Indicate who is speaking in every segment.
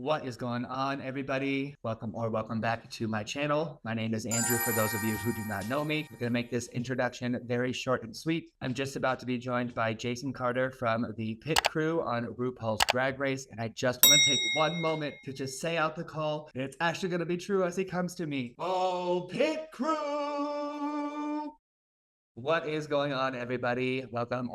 Speaker 1: What is going on, everybody? Welcome back to my channel. My name is Andrew. For those of you who do not know me, I'm going to make this introduction very short and sweet. I'm just about to be joined by Jason Carter from the pit crew on RuPaul's Drag Race, and I just want to take one moment to just say out the call, and it's actually going to be true as he comes to me. Oh, pit crew! What is going on, everybody? Welcome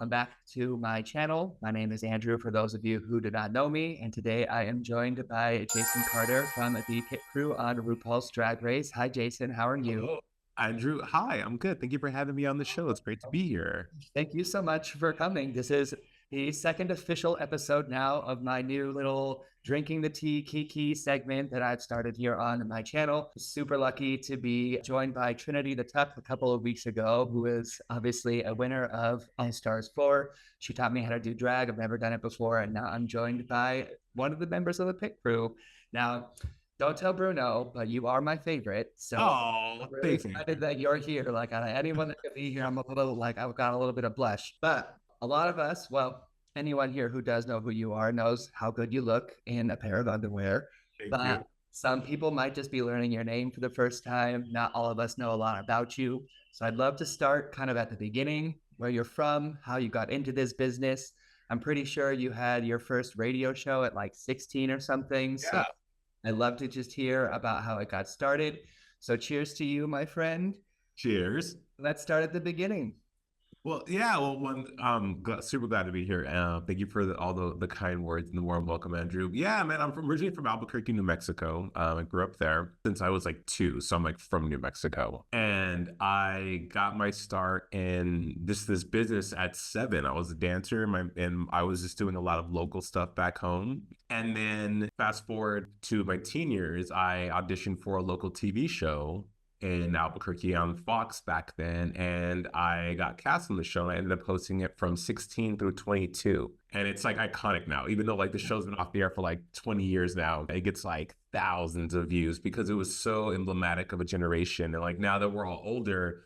Speaker 1: back to my channel. My name is Andrew, for those of you who do not know me, and today I am joined by Jason Carter from the pit crew on RuPaul's Drag Race. Hi, Jason. How are you?
Speaker 2: Hello, Andrew. Hi, I'm good. Thank you for having me on the show. It's great to be here.
Speaker 1: Thank you so much for coming. This is the second official episode now of my new little Drinking the Tea Kiki segment that I've started here on my channel. Super lucky to be joined by Trinity the Tuck a couple of weeks ago, who is obviously a winner of All Stars 4. She taught me how to do drag. I've never done it before, and now I'm joined by one of the members of the pit crew. Now, don't tell Bruno, but you are my favorite. So
Speaker 2: Oh,
Speaker 1: I'm really
Speaker 2: thanks,
Speaker 1: excited that you're here. Like, out of anyone that could be here, I'm a little like, I've got a little bit of blush. But a lot of us, well, anyone here who does know who you are knows how good you look in a pair of underwear.
Speaker 2: Thank you.
Speaker 1: But some people might just be learning your name for the first time. Not all of us know a lot about you. So I'd love to start kind of at the beginning, where you're from, how you got into this business. I'm pretty sure you had your first radio show at like 16 or something. So
Speaker 2: Yeah.
Speaker 1: I'd love to just hear about how it got started. So cheers to you, my friend.
Speaker 2: Cheers.
Speaker 1: Let's start at the beginning.
Speaker 2: Well, yeah. Well, super glad to be here. Thank you for all the kind words and the warm welcome, Andrew. Yeah, man. I'm originally from Albuquerque, New Mexico. I grew up there since I was like 2, so I'm like from New Mexico. And I got my start in this business at 7. I was a dancer, and I was just doing a lot of local stuff back home. And then fast forward to my teen years, I auditioned for a local TV show in Albuquerque on Fox back then, and I got cast on the show, and I ended up hosting it from 16 through 22. And it's like iconic now, even though like the show's been off the air for like 20 years now. It gets like thousands of views because it was so emblematic of a generation. And like now that we're all older,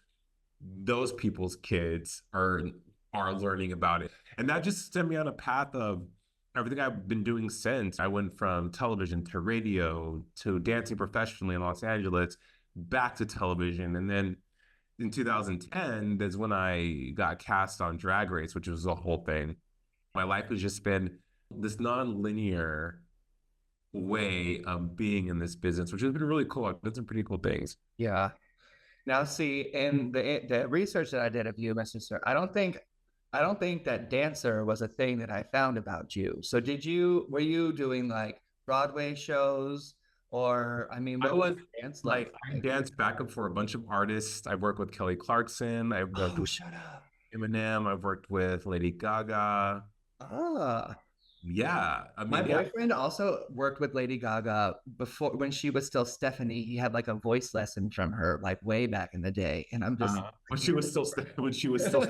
Speaker 2: those people's kids are learning about it. And that just sent me on a path of everything I've been doing since. I went from television to radio to dancing professionally in Los Angeles, back to television. And then in 2010, that's when I got cast on Drag Race, which was the whole thing. My life has just been this non-linear way of being in this business, which has been really cool. I've done some pretty cool things.
Speaker 1: Yeah. Now, see, in the research that I did of you, Mr. Sir, I don't think that dancer was a thing that I found about you. So were you doing like Broadway shows, or I mean,
Speaker 2: I
Speaker 1: what
Speaker 2: was
Speaker 1: dance
Speaker 2: like, I danced backup for a bunch of artists. I've worked with Kelly Clarkson. I've worked with
Speaker 1: shut up.
Speaker 2: Eminem. I've worked with Lady Gaga.
Speaker 1: Ah,
Speaker 2: Yeah, I
Speaker 1: my
Speaker 2: mean, yeah.
Speaker 1: boyfriend also worked with Lady Gaga before, when she was still Stephanie. He had like a voice lesson from her, like way back in the day. And I'm just
Speaker 2: When she was still when she was still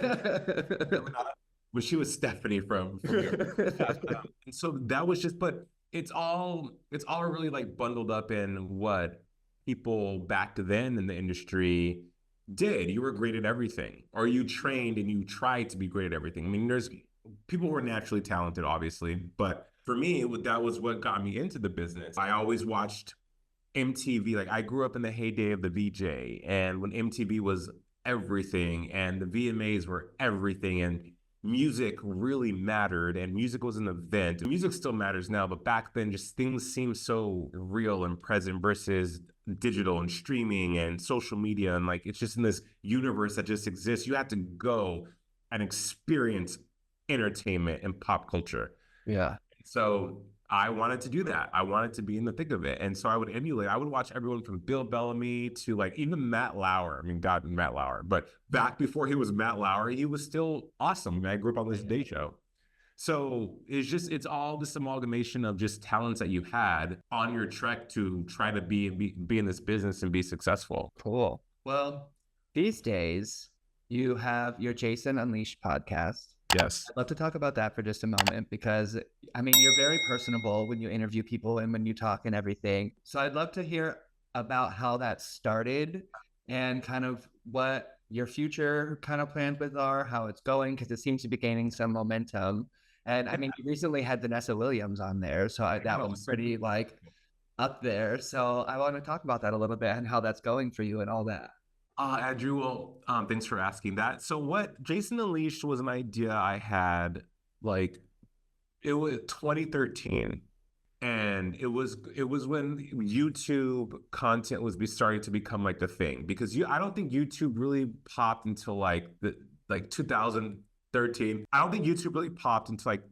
Speaker 2: when she was Stephanie from and so that was just, but it's all really like bundled up in what people back then in the industry did. You were great at everything, or you trained and you tried to be great at everything. I mean, there's people who are naturally talented, obviously, but for me, that was what got me into the business. I always watched MTV. Like I grew up in the heyday of the VJ, and when MTV was everything and the VMAs were everything, and music really mattered, and music was an event. Music still matters now, but back then just things seemed so real and present versus digital and streaming and social media, and like it's just in this universe that just exists. You had to go and experience entertainment and pop culture.
Speaker 1: yeah.
Speaker 2: So I wanted to do that. I wanted to be in the thick of it. And so I would emulate. I would watch everyone from Bill Bellamy to like even Matt Lauer. I mean, God, Matt Lauer. But back before he was Matt Lauer, he was still awesome. I mean, I grew up on this Day Show. So it's all this amalgamation of just talents that you had on your trek to try to be in this business and be successful.
Speaker 1: Cool. Well, these days you have your Jason Unleashed podcast.
Speaker 2: Yes.
Speaker 1: I'd love to talk about that for just a moment, because I mean, you're very personable when you interview people and when you talk and everything. So I'd love to hear about how that started and kind of what your future kind of plans with are, how it's going, because it seems to be gaining some momentum. And I mean, you recently had Vanessa Williams on there, so that
Speaker 2: know.
Speaker 1: was pretty like up there. So I want to talk about that a little bit and how that's going for you and all that.
Speaker 2: Andrew, well, thanks for asking that. So what Jason Unleashed was an idea I had like it was 2013. And it was when YouTube content was starting to become like the thing because I don't think YouTube really popped until like 2013. I don't think YouTube really popped until like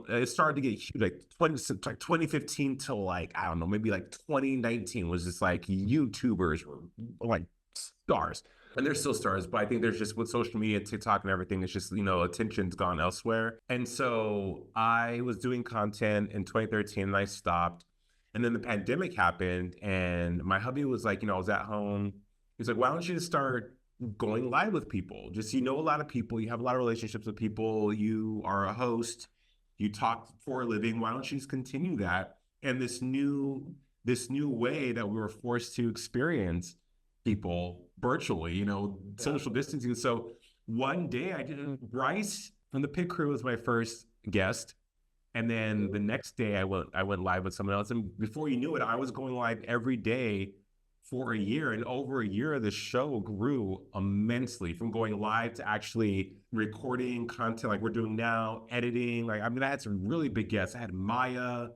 Speaker 2: it started to get huge like 2015 till like I don't know, maybe like 2019 was just like YouTubers were like stars. And they're still stars, but I think there's just with social media, TikTok and everything, it's just, attention's gone elsewhere. And so I was doing content in 2013 and I stopped. And then the pandemic happened and my hubby was like, I was at home. He's like, why don't you just start going live with people? Just, a lot of people, you have a lot of relationships with people, you are a host, you talk for a living. Why don't you just continue that? And this new way that we were forced to experience people virtually, social distancing. So one day I did Bryce from the Pit Crew was my first guest. And then the next day I went live with someone else. And before you knew it, I was going live every day for a year. And over a year, the show grew immensely from going live to actually recording content like we're doing now, editing. I had some really big guests. I had Maya,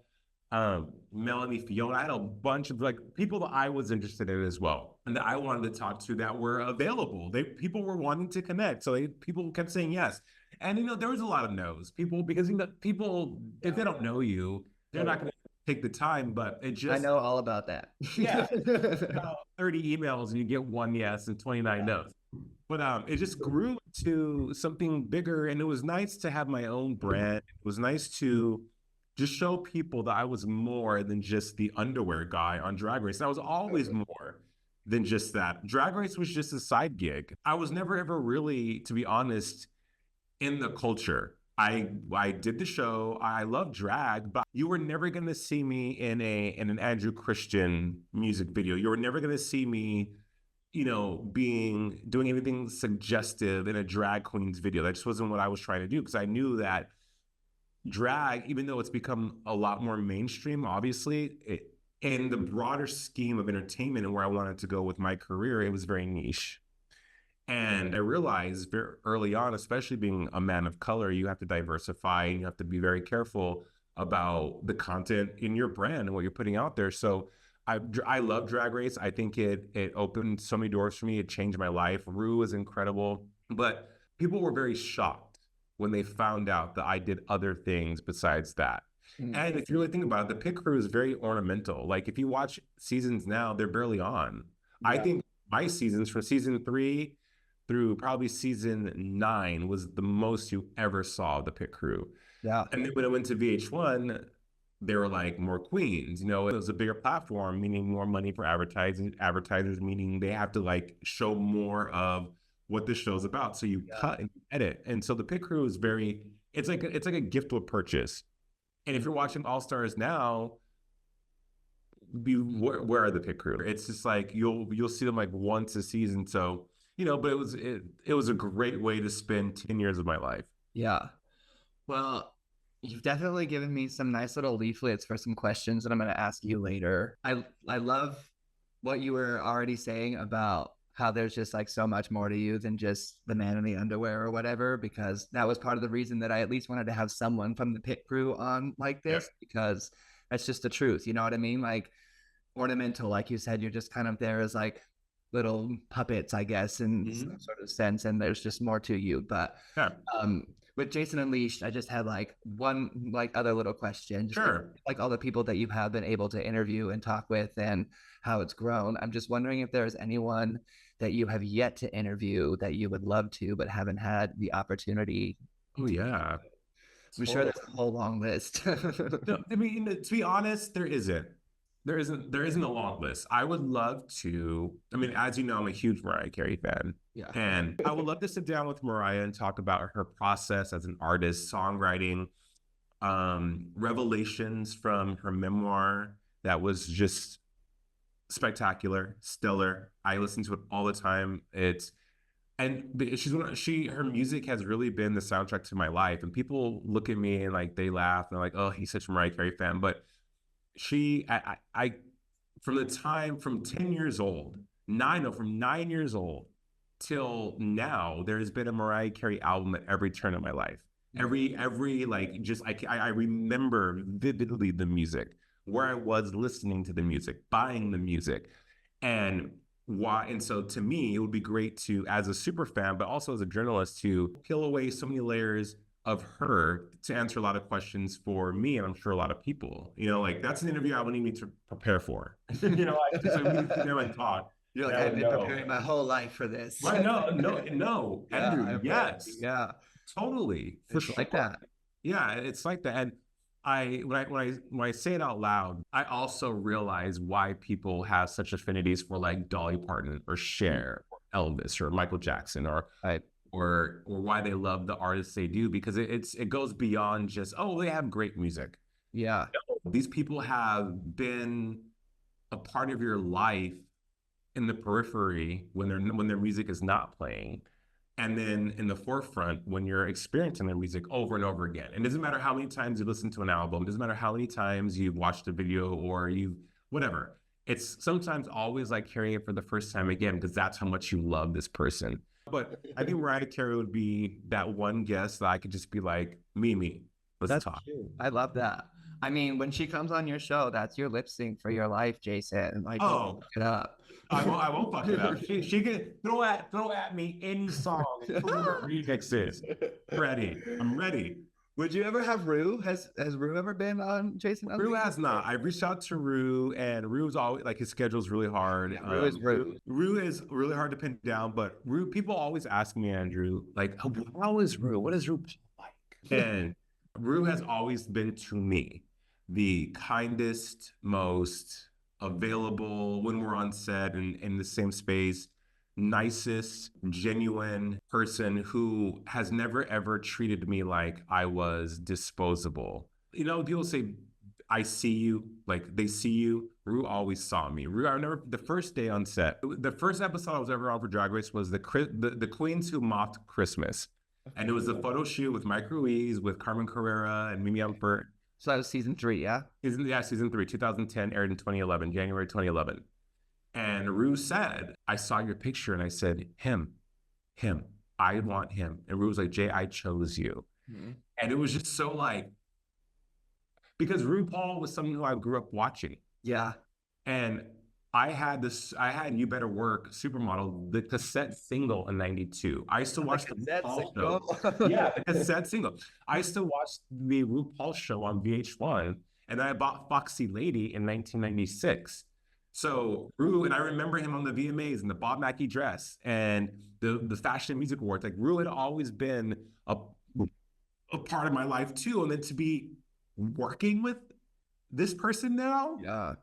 Speaker 2: Melanie, Fiona. I had a bunch of people that I was interested in as well, and that I wanted to talk to that were available. People were wanting to connect, so people kept saying yes. And there was a lot of no's. Because people, if they don't know you, they're not going to take the time. But it just
Speaker 1: I know all about that.
Speaker 2: yeah, 30 emails and you get one yes and 29 no's. But it just grew to something bigger, and it was nice to have my own brand. It was nice to just show people that I was more than just the underwear guy on Drag Race. And I was always more than just that. Drag Race was just a side gig. I was never ever really, to be honest, in the culture. I did the show. I love drag, but you were never gonna see me in an Andrew Christian music video. You were never gonna see me, doing anything suggestive in a drag queen's video. That just wasn't what I was trying to do because I knew that drag, even though it's become a lot more mainstream, obviously, in the broader scheme of entertainment and where I wanted to go with my career, it was very niche. And I realized very early on, especially being a man of color, you have to diversify and you have to be very careful about the content in your brand and what you're putting out there. So I love Drag Race. I think it opened so many doors for me. It changed my life. Rue is incredible. But people were very shocked when they found out that I did other things besides that. And if you really think about it, the Pit Crew is very ornamental. Like if you watch seasons now, they're barely on. Yeah. I think my seasons from season 3 through probably season 9 was the most you ever saw the Pit Crew.
Speaker 1: Yeah.
Speaker 2: And then when it went to VH1, they were like more queens. It was a bigger platform, meaning more money for advertisers, meaning they have to show more of what the show's about. So you cut and edit. And so the Pit Crew is it's like a gift with purchase. And if you're watching All Stars now, where are the Pit Crew? It's just like you'll see them once a season. So but it was a great way to spend 10 years of my life.
Speaker 1: Yeah. Well, you've definitely given me some nice little leaflets for some questions that I'm going to ask you later. I love what you were already saying about how there's just so much more to you than just the man in the underwear or whatever, because that was part of the reason that I at least wanted to have someone from the Pit Crew on like this, because that's just the truth. You know what I mean? Ornamental, like you said, you're just kind of there as little puppets, I guess, in some sort of sense, and there's just more to you. But with Jason Unleashed, I just had one other little question.
Speaker 2: Sure.
Speaker 1: All the people that you have been able to interview and talk with and how it's grown. I'm just wondering if there's anyone that you have yet to interview that you would love to, but haven't had the opportunity.
Speaker 2: Oh yeah.
Speaker 1: I'm sure there's a whole long list.
Speaker 2: No, I mean, to be honest, there isn't a long list. I would love to, as you know, I'm a huge Mariah Carey fan. Yeah. And I would love to sit down with Mariah and talk about her process as an artist, songwriting, revelations from her memoir that was just spectacular, stellar. I listen to it all the time. It's Her music has really been the soundtrack to my life. And people look at me and like they laugh and they're like, oh, he's such a Mariah Carey fan. But I from the time from 10 years old, from 9 years old till now, there's been a Mariah Carey album at every turn of my life. Every like just I remember vividly the music, where I was listening to the music, buying the music, and why. And so to me, it would be great to, as a super fan, but also as a journalist, to peel away so many layers of her to answer a lot of questions for me, and I'm sure a lot of people. You know, like that's an interview I would need to prepare for. You know, so we need to sit there and talk.
Speaker 1: You're like, I've been preparing my whole life for this.
Speaker 2: Right? No,
Speaker 1: Yeah,
Speaker 2: Andrew. Yes,
Speaker 1: yeah,
Speaker 2: totally, for
Speaker 1: it's
Speaker 2: sure.
Speaker 1: like that.
Speaker 2: Yeah, it's like that. And when I say it out loud, I also realize why people have such affinities for like Dolly Parton or Cher, or Elvis or Michael Jackson, or
Speaker 1: Right.
Speaker 2: or why they love the artists they do, because it goes beyond just, oh, they have great music.
Speaker 1: Yeah.
Speaker 2: No, these people have been a part of your life in the periphery when their music is not playing, and then in the forefront when you're experiencing their music over and over again. And it doesn't matter how many times you listen to an album, it doesn't matter how many times you've watched a video or you whatever. It's sometimes always like hearing it for the first time again, because that's how much you love this person. But I think Mariah Carey would be that one guest that I could just be like, Mimi, let's talk.
Speaker 1: True. I love that. I mean, when she comes on your show, that's your lip sync for your life, Jason. Like,
Speaker 2: Oh,
Speaker 1: fuck it up.
Speaker 2: I won't fuck it up. She can throw at me any song, remixes. Ready. I'm ready.
Speaker 1: Would you ever have Rue? Has Rue ever been on Jason?
Speaker 2: Rue has not. I've reached out to Rue, and Rue's always like, his schedule's really hard.
Speaker 1: Yeah, Rue is Rue.
Speaker 2: Rue is really hard to pin down, but Rue, people always ask me, Andrew, like, how is Rue? What is Rue like? And Rue has always been to me the kindest, most available when we're on set and in the same space, nicest, genuine person who has never ever treated me like I was disposable. You know, people say, I see you, like they see you. Rue always saw me. Rue, I remember the first day on set, the first episode I was ever on for Drag Race was the Queens Who Mocked Christmas. And it was a photo shoot with Mike Ruiz, with Carmen Carrera and Mimi Ampert.
Speaker 1: So that was season 3, yeah?
Speaker 2: Season 3, 2010, aired in 2011, January 2011. And Rue said, I saw your picture and I said, him, I want him. And Rue was like, Jay, I chose you. Mm-hmm. And it was just so like, because RuPaul was someone who I grew up watching.
Speaker 1: Yeah.
Speaker 2: And I had You Better Work, Supermodel, the cassette single in '92. I used to watch the RuPaul show. Yeah, the cassette single. I used to watch the RuPaul show on VH1, and I bought Foxy Lady in 1996. So Rue, and I remember him on the VMAs in the Bob Mackie dress and the Fashion Music Awards. Like, Rue had always been a part of my life too. And then to be working with this person now,
Speaker 1: yeah,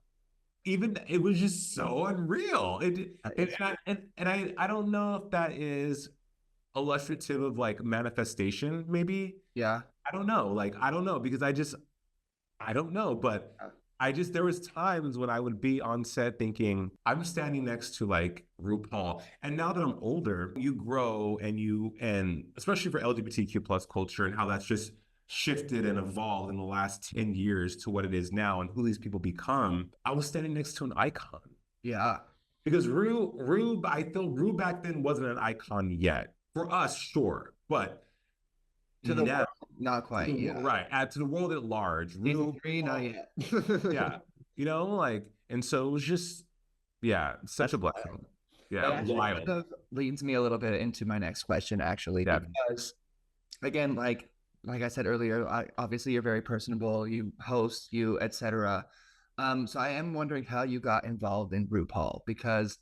Speaker 2: even it was just so unreal. I don't know if that is illustrative of like manifestation, maybe.
Speaker 1: Yeah.
Speaker 2: I don't know, because I don't know, but there was times when I would be on set thinking, I'm standing next to like RuPaul. And now that I'm older, you grow and especially for LGBTQ plus culture and how that's just shifted and evolved in the last 10 years to what it is now and who these people become. I was standing next to an icon.
Speaker 1: Yeah.
Speaker 2: Because I feel Rue back then wasn't an icon yet. For us, sure. But
Speaker 1: to the world, not quite. Yeah.
Speaker 2: Right. To the world at large.
Speaker 1: Season 3, not yet.
Speaker 2: Yeah. You know, like, and so it was just, yeah, such a blessing. Yeah.
Speaker 1: That kind of leads me a little bit into my next question, actually. Yeah. Because, again, like I said earlier, obviously you're very personable, you host, etc. So I am wondering how you got involved in RuPaul, because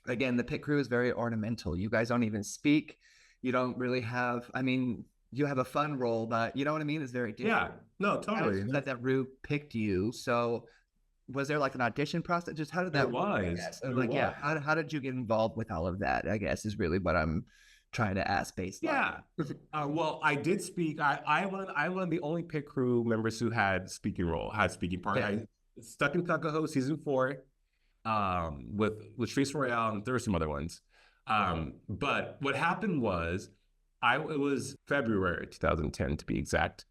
Speaker 1: again, the pit crew is very ornamental. You guys don't even speak. You don't really have, I mean, you have a fun role, but you know what I mean? It's very different.
Speaker 2: Yeah, no, totally.
Speaker 1: That Ru picked you. So was there like an audition process? Just how did that
Speaker 2: work?
Speaker 1: Yeah, how did you get involved with all of that? I guess is really what I'm trying to ask based
Speaker 2: on. Well, I did speak. I'm one of the only pit crew members who had speaking part. Yeah. I stuck in Tuckahoe season 4 with Trace Royale, and there were some other ones. But what happened was, it was February 2010 to be exact.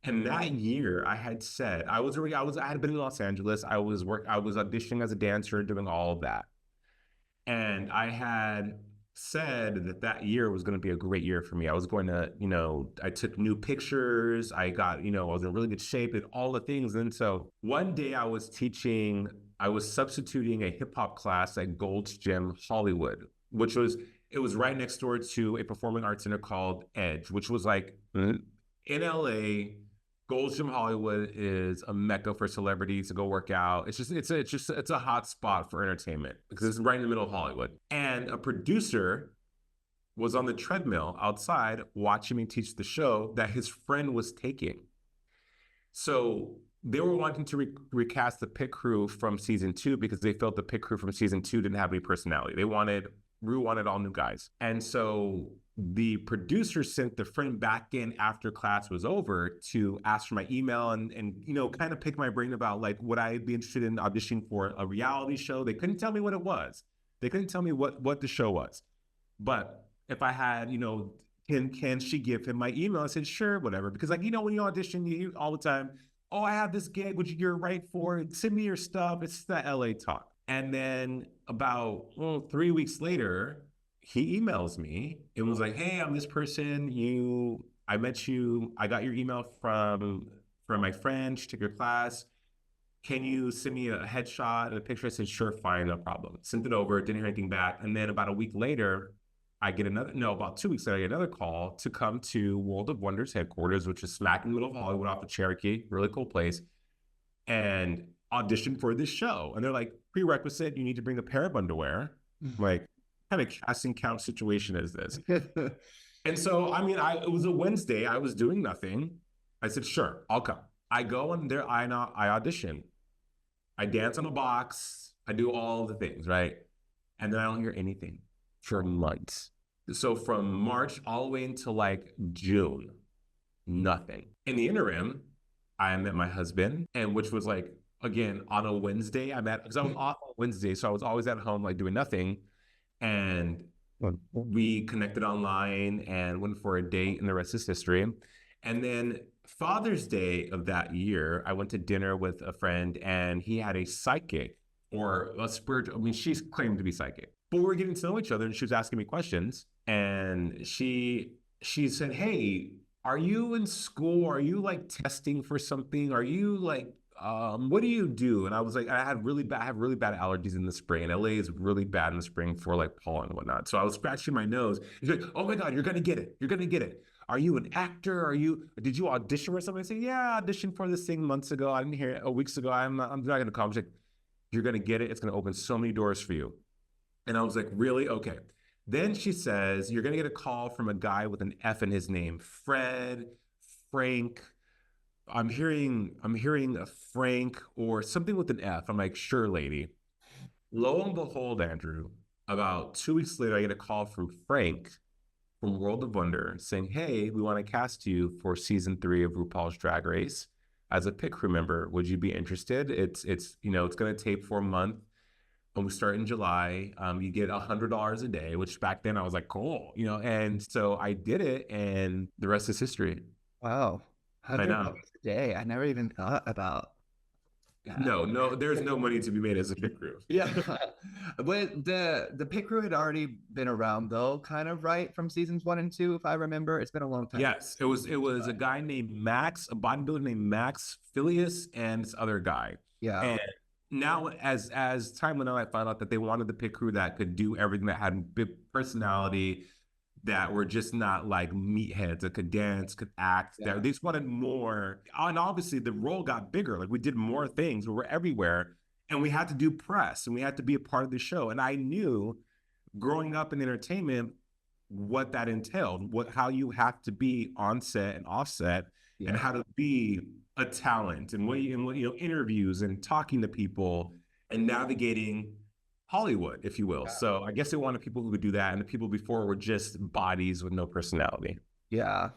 Speaker 2: And that year, I had said I had been in Los Angeles. I was auditioning as a dancer, doing all of that, and I had said that that year was going to be a great year for me. I was going to, I took new pictures. I got, I was in really good shape and all the things. And so one day I was substituting a hip hop class at Gold's Gym Hollywood, it was right next door to a performing arts center called Edge, which was like in LA. Gold's Gym Hollywood is a mecca for celebrities to go work out. It's a hot spot for entertainment because it's right in the middle of Hollywood. And a producer was on the treadmill outside watching me teach the show that his friend was taking. So they were wanting to recast the pit crew from season 2 because they felt the pit crew from season 2 didn't have any personality. Rue wanted all new guys. And so the producer sent the friend back in after class was over to ask for my email and kind of pick my brain about like, would I be interested in auditioning for a reality show? They couldn't tell me what it was. They couldn't tell me what the show was. But if I had, can she give him my email? I said, sure, whatever. Because like, when you audition, you all the time, oh, I have this gig, which you're right for. Send me your stuff. It's the LA talk. And then about 3 weeks later, he emails me and was like, hey, I'm this person. I met you. I got your email from my friend. She took your class. Can you send me a headshot and a picture? I said, sure, fine, no problem. Sent it over, didn't hear anything back. And then about a week later, about 2 weeks later, I get another call to come to World of Wonders headquarters, which is smack in the middle of Hollywood off of Cherokee, really cool place, and audition for this show. And they're like, prerequisite, you need to bring a pair of underwear. Like, what kind of casting couch situation is this? And so, it was a Wednesday. I was doing nothing. I said, sure, I'll come. I go and there, I audition. I dance on a box. I do all the things, right? And then I don't hear anything for months. So from March all the way until like June, nothing. In the interim, I met my husband, and which was like, again, on a Wednesday, because I was off on Wednesday, so I was always at home, like doing nothing. And we connected online and went for a date, and the rest is history. And then Father's Day of that year, I went to dinner with a friend, and he had a psychic or a spiritual, she's claimed to be psychic. But we were getting to know each other, and she was asking me questions. And she said, hey, are you in school? Are you like testing for something? Are you like, what do you do? And I was like, I have really bad allergies in the spring. And LA is really bad in the spring for like pollen and whatnot. So I was scratching my nose. He's like, oh my God, you're going to get it. You're going to get it. Are you an actor? Did you audition for something? I said, yeah, I auditioned for this thing months ago. I didn't hear it weeks ago. I'm not going to call. She's like, you're going to get it. It's going to open so many doors for you. And I was like, really? Okay. Then she says, you're going to get a call from a guy with an F in his name, Frank. I'm hearing a Frank or something with an F. I'm like, sure, lady. Lo and behold, Andrew, about 2 weeks later, I get a call from Frank from World of Wonder saying, hey, we want to cast you for season 3 of RuPaul's Drag Race as a pit crew member. Would you be interested? It's going to tape for a month. When we start in July, you get $100 a day, which back then I was like, cool, and so I did it, and the rest is history.
Speaker 1: Wow. $100 a day. I never even thought about that.
Speaker 2: No, there's no money to be made as a pit crew.
Speaker 1: Yeah. But the pit crew had already been around though, kind of, right? From seasons 1 and 2, if I remember. It's been a long time.
Speaker 2: Yes. It was a guy named Max, a bodybuilder named Max Phileas, and this other guy.
Speaker 1: Yeah.
Speaker 2: And now, as time went on, I found out that they wanted the pit crew that could do everything, that had big personality, that were just not like meatheads, that could dance, could act. Yeah. They just wanted more. And obviously, the role got bigger. Like, we did more things. We were everywhere. And we had to do press, and we had to be a part of the show. And I knew, growing up in entertainment, what that entailed, how you have to be on set and off set, yeah, and how to be a talent, and interviews and talking to people and navigating Hollywood, if you will. Yeah. So I guess they wanted people who could do that, and the people before were just bodies with no personality.
Speaker 1: Yeah.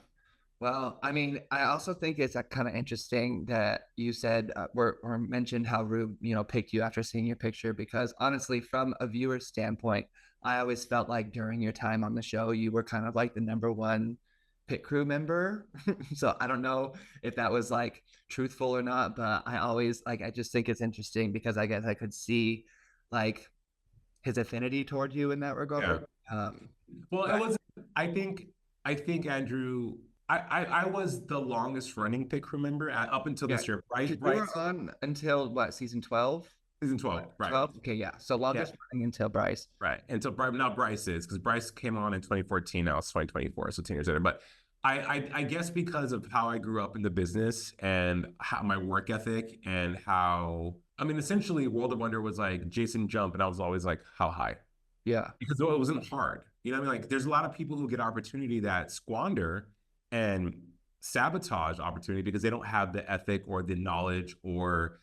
Speaker 1: Well, I also think it's kind of interesting that you said or mentioned how Rube, picked you after seeing your picture, because honestly, from a viewer's standpoint, I always felt like during your time on the show, you were kind of like the number one pit crew member. So I don't know if that was like truthful or not, but I always like, I just think it's interesting because I guess I could see like his affinity toward you in that
Speaker 2: Yeah.
Speaker 1: regard. Um,
Speaker 2: Well, it
Speaker 1: but
Speaker 2: was. I think. I think Andrew. I was the longest running pit crew member up until
Speaker 1: yeah,
Speaker 2: this year. Bryce.
Speaker 1: because you were
Speaker 2: Bryce
Speaker 1: on until what, season 12?
Speaker 2: season 12. Right.
Speaker 1: 12? Okay, yeah. So
Speaker 2: Yeah.
Speaker 1: longest running until Bryce.
Speaker 2: Right. And so now Bryce is because Bryce came on in 2014. Now it's 2024, so 10 years later. But I guess because of how I grew up in the business and how my work ethic and how I mean, essentially, World of Wonder was like Jason jump, and I was always like, how high?
Speaker 1: Yeah.
Speaker 2: Because though it wasn't hard. You know what I mean? Like there's a lot of people who get opportunity that squander and sabotage opportunity because they don't have the ethic or the knowledge or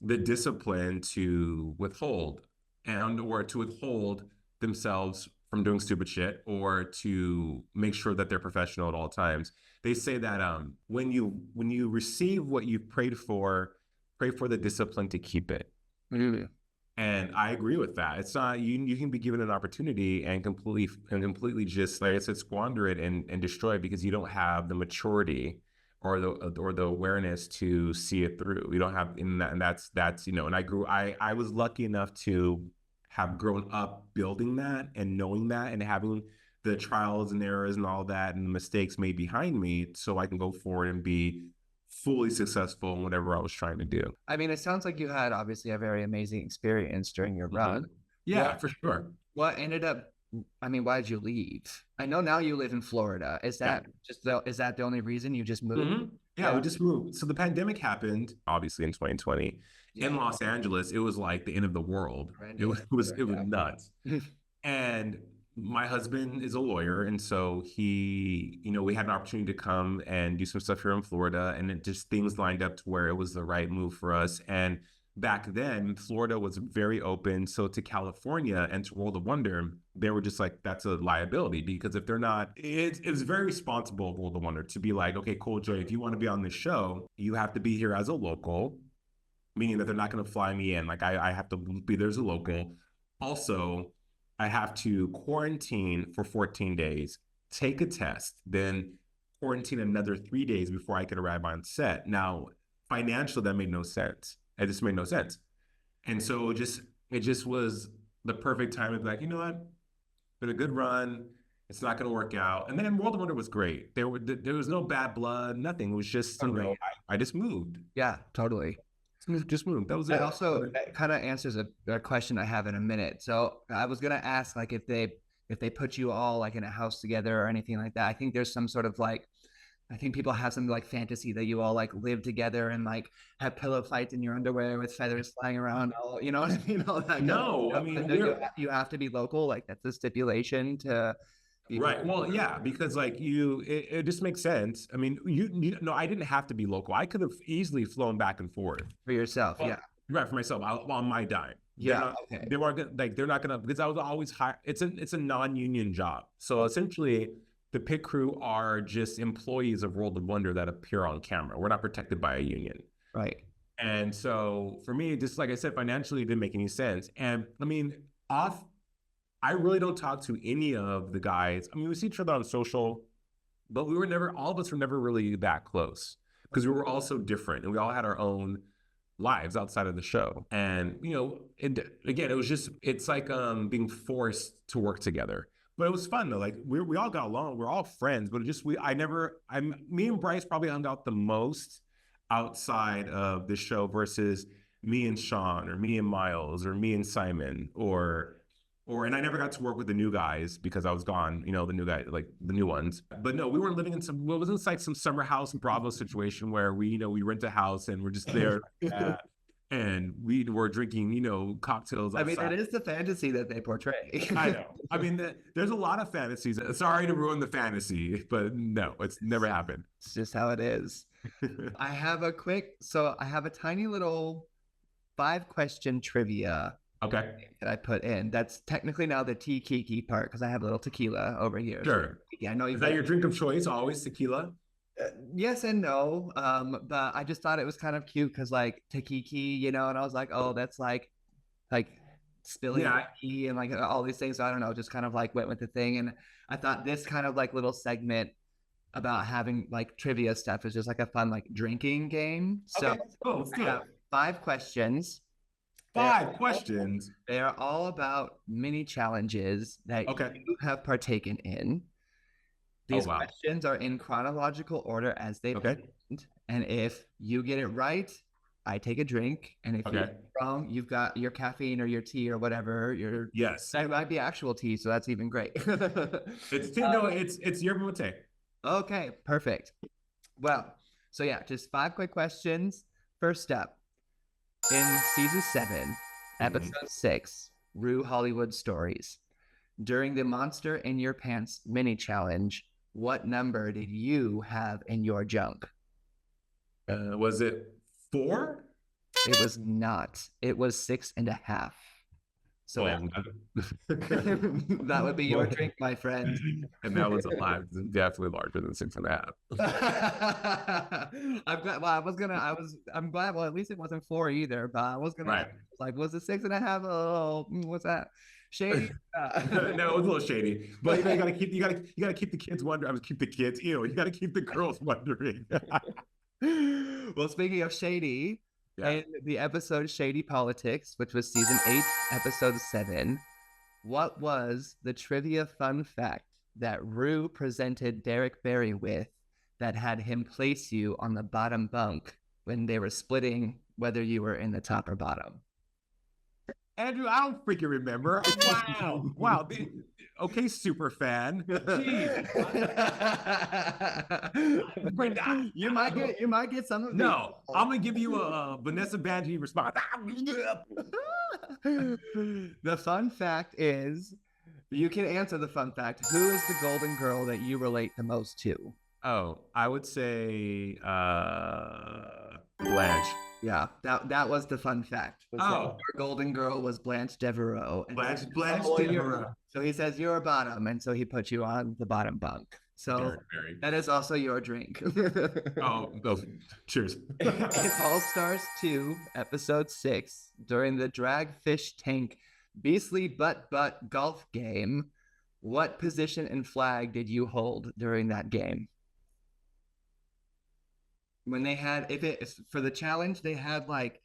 Speaker 2: the discipline to withhold and or to withhold themselves from doing stupid shit or to make sure that they're professional at all times. They say that when you receive what you've prayed for, pray for the discipline to keep it.
Speaker 1: Really?
Speaker 2: And I agree with that. It's not you can be given an opportunity and completely just like I said, squander it and destroy it because you don't have the maturity or the awareness to see it through. You don't have in that and that's and I was lucky enough to have grown up building that and knowing that and having the trials and errors and all that and the mistakes made behind me so I can go forward and be fully successful in whatever I was trying to do.
Speaker 1: I mean, it sounds like you had obviously a very amazing experience during your run.
Speaker 2: Yeah, for sure.
Speaker 1: What ended up, I mean, why did you leave? I know now you live in Florida. Is that is that the only reason you just moved?
Speaker 2: Yeah, we just moved. So the pandemic happened, obviously in 2020. In Los Angeles, it was like the end of the world. It was nuts. And my husband is a lawyer, and so we had an opportunity to come and do some stuff here in Florida, and it just things lined up to where it was the right move for us. And back then, Florida was very open. So to California and to World of Wonder, they were just like, that's a liability because if they're not, it's very responsible of World of Wonder to be like, okay, cool, Jay, if you want to be on this show, you have to be here as a local, meaning that they're not going to fly me in. Like I have to be there as a local. Also, I have to quarantine for 14 days, take a test, then quarantine another 3 days before I could arrive on set. Now, financially, that made no sense. It just made no sense. And so it just was the perfect time to be like, you know what? Been a good run. It's not going to work out. And then World of Wonder was great. There was no bad blood, nothing. It was just, I just moved.
Speaker 1: Yeah, totally.
Speaker 2: Just moved. That was it.
Speaker 1: Also, that kind of answers a question I have in a minute. So I was gonna ask, like, if they put you all like in a house together or anything like that. I think there's some sort of like, I think people have some like fantasy that you all like live together and like have pillow fights in your underwear with feathers flying around. All, you know what I mean? All that.
Speaker 2: No, I mean
Speaker 1: you have to be local. Like that's a stipulation to.
Speaker 2: Right. Well, yeah, because like it just makes sense. I mean, no, I didn't have to be local. I could have easily flown back and forth
Speaker 1: For yourself, yeah.
Speaker 2: Right, for myself on my dime.
Speaker 1: Yeah, okay.
Speaker 2: They weren't like they're not gonna because I was always high. It's a non-union job, so essentially the pit crew are just employees of World of Wonder that appear on camera. We're not protected by a union,
Speaker 1: right?
Speaker 2: And so for me, just like I said, financially it didn't make any sense. And I mean, I really don't talk to any of the guys. I mean, we see each other on social, but all of us were never really that close because we were all so different and we all had our own lives outside of the show. And, again, it's like being forced to work together. But it was fun though. Like we all got along. We're all friends, but me and Bryce probably hung out the most outside of the show versus me and Sean or me and Miles or me and Simon and I never got to work with the new guys because I was gone, the new guys, like the new ones. But no, we weren't living it wasn't like some summer house Bravo situation where we rent a house and we're just there and we were drinking, cocktails outside.
Speaker 1: I mean, that is the fantasy that they portray.
Speaker 2: I know. I mean, there's a lot of fantasies. Sorry to ruin the fantasy, but no, it's never happened.
Speaker 1: It's just how it is. I have a tiny little 5-question trivia.
Speaker 2: Okay.
Speaker 1: That I put in. That's technically now the Kiki part because I have a little tequila over here.
Speaker 2: Sure.
Speaker 1: Yeah, I know.
Speaker 2: Is that your drink of choice? Always tequila?
Speaker 1: Yes and no. But I just thought it was kind of cute because like Kiki, and I was like, oh, that's like spilling
Speaker 2: Yeah.
Speaker 1: tea and like all these things. So I don't know, just kind of like went with the thing. And I thought this kind of like little segment about having like trivia stuff is just like a fun like drinking game. So
Speaker 2: Okay. Cool. Let's
Speaker 1: I
Speaker 2: do it.
Speaker 1: have 5 questions. They're
Speaker 2: 5 questions.
Speaker 1: they're all about mini challenges that
Speaker 2: Okay.
Speaker 1: you have partaken in.
Speaker 2: Oh,
Speaker 1: These
Speaker 2: wow.
Speaker 1: questions are in chronological order as they've
Speaker 2: Okay.
Speaker 1: happened. And if you get it right, I take a drink. And if you
Speaker 2: Okay.
Speaker 1: get it wrong, you've got your caffeine or your tea or whatever. Your
Speaker 2: Yes.
Speaker 1: that might be actual tea, so that's even great.
Speaker 2: It's your mate.
Speaker 1: Okay, perfect. Well, so yeah, just 5 quick questions. First up, in season 7, episode 6, Rue Hollywood Stories. During the Monster in Your Pants mini challenge, what number did you have in your junk?
Speaker 2: Was it 4?
Speaker 1: It was not. It was 6.5. So
Speaker 2: Well,
Speaker 1: that would be your drink, my friend.
Speaker 2: and that was a lot. Definitely larger than 6.5.
Speaker 1: I'm glad. Well, I'm glad. Well, at least it wasn't 4 either. But I was gonna
Speaker 2: Right.
Speaker 1: like, was it 6.5? Oh, what's that? Shady.
Speaker 2: No, it was a little shady. But you gotta keep the kids wondering. I was keep the kids. Ew, you gotta keep the girls wondering.
Speaker 1: Well, speaking of shady,
Speaker 2: Yeah.
Speaker 1: in the episode Shady Politics, which was season 8, episode 7, what was the trivia fun fact that Rue presented Derek Barry with that had him place you on the bottom bunk when they were splitting whether you were in the top or bottom?
Speaker 2: Andrew, I don't freaking remember. Wow. Wow. Okay, super fan.
Speaker 1: You might get some of
Speaker 2: No, I'm gonna give you a Vanessa Badgie response.
Speaker 1: The fun fact is, you can answer the fun fact. Who is the golden girl that you relate the most to?
Speaker 2: Oh, I would say Blanche.
Speaker 1: Yeah, that was the fun fact. Was that
Speaker 2: Oh.
Speaker 1: your golden girl was Blanche Devereaux. And
Speaker 2: Blanche
Speaker 1: so
Speaker 2: Devereaux.
Speaker 1: So he says you're a bottom, and so he put you on the bottom bunk. So
Speaker 2: Derek Barry.
Speaker 1: that is also your drink.
Speaker 2: Oh, cheers.
Speaker 1: In All Stars 2, episode 6, during the drag fish tank beastly butt golf game, what position and flag did you hold during that game? When they had, for the challenge, they had like,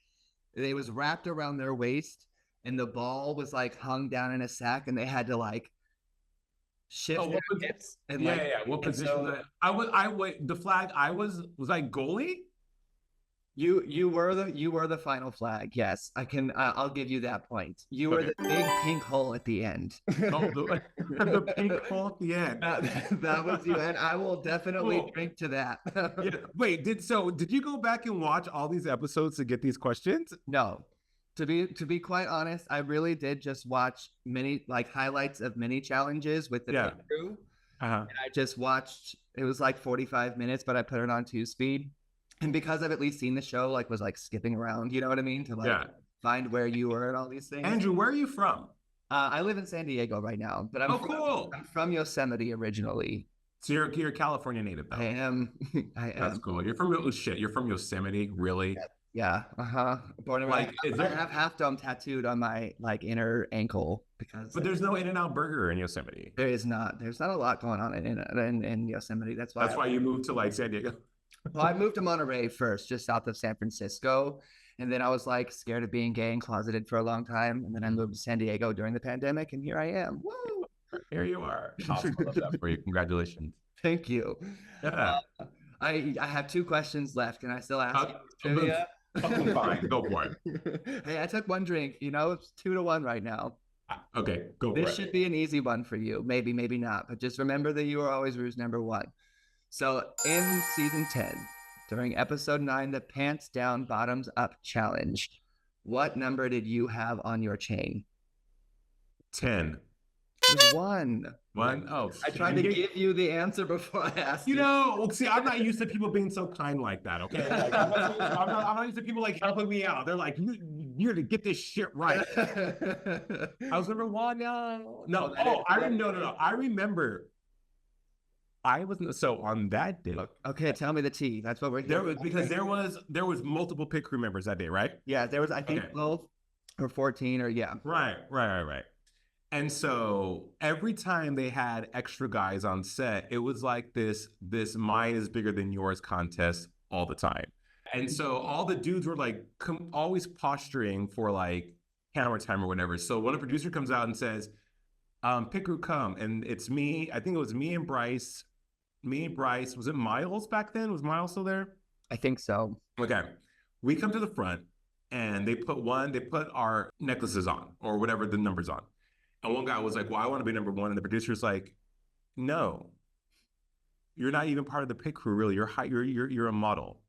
Speaker 1: it was wrapped around their waist and the ball was like hung down in a sack and they had to like shift their hips. And
Speaker 2: Yeah. What position? The flag. Was I goalie?
Speaker 1: You were the final flag. Yes, I'll give you that point. You were the big pink hole at the end.
Speaker 2: Oh, the pink hole at the end.
Speaker 1: That was you, and I will definitely drink to that.
Speaker 2: Yeah. Wait, did you go back and watch all these episodes to get these questions?
Speaker 1: No. To be quite honest, I really did just watch many like highlights of mini challenges with the pit crew. And I just watched. It was like 45 minutes, but I put it on 2-speed. And because I've at least seen the show, like was like skipping around, you know what I mean? To like find where you were and all these things.
Speaker 2: Andrew, where are you from?
Speaker 1: I live in San Diego right now, but
Speaker 2: cool.
Speaker 1: I'm from Yosemite originally.
Speaker 2: So you're a California native, though.
Speaker 1: I am.
Speaker 2: That's cool. You're from You're from Yosemite, really?
Speaker 1: Yeah. Born and
Speaker 2: like,
Speaker 1: I have Half Dome tattooed on my like inner ankle because.
Speaker 2: But there's no In-N-Out Burger in Yosemite.
Speaker 1: There is not. There's not a lot going on in Yosemite. That's why
Speaker 2: you moved to like San Diego.
Speaker 1: Well, I moved to Monterey first, just south of San Francisco. And then I was like scared of being gay and closeted for a long time. And then I moved to San Diego during the pandemic. And here I am. Woo!
Speaker 2: Here you are. Awesome. I love that for you. Congratulations.
Speaker 1: Thank you.
Speaker 2: Yeah.
Speaker 1: I have 2 questions left. Can I still ask you trivia?
Speaker 2: Fine. Go for it.
Speaker 1: Hey, I took 1 drink. You know, it's 2-1 right now.
Speaker 2: Okay, go for it.
Speaker 1: This should be an easy one for you. Maybe, maybe not. But just remember that you are always Rue's number 1. So in season 10, during episode 9, the pants down, bottoms up challenge, what number did you have on your chain?
Speaker 2: 10.
Speaker 1: It was 1.
Speaker 2: 1? Oh,
Speaker 1: I tried to give you the answer before I asked you.
Speaker 2: Well, see, I'm not used to people being so kind like that, okay? Like, I'm not used to people like helping me out. They're like, you're to get this shit right. I was number 1. No. I remember. I wasn't so on that day.
Speaker 1: Okay, tell me the tea. That's what we're
Speaker 2: here. There was multiple pit crew members that day, right?
Speaker 1: Yeah, there was I think 12. or 14 or yeah.
Speaker 2: Right. And so every time they had extra guys on set, it was like this mine is bigger than yours contest all the time. And so all the dudes were like always posturing for like camera time or whatever. So when a producer comes out and says, pick who come, and it's me, I think it was me, Bryce, was it Miles back then? Was Miles still there?
Speaker 1: I think so.
Speaker 2: Okay. We come to the front and they put our necklaces on or whatever the number's on. And one guy was like, well, I want to be number one. And the producer's like, no, you're not even part of the pit crew, really. You're a model.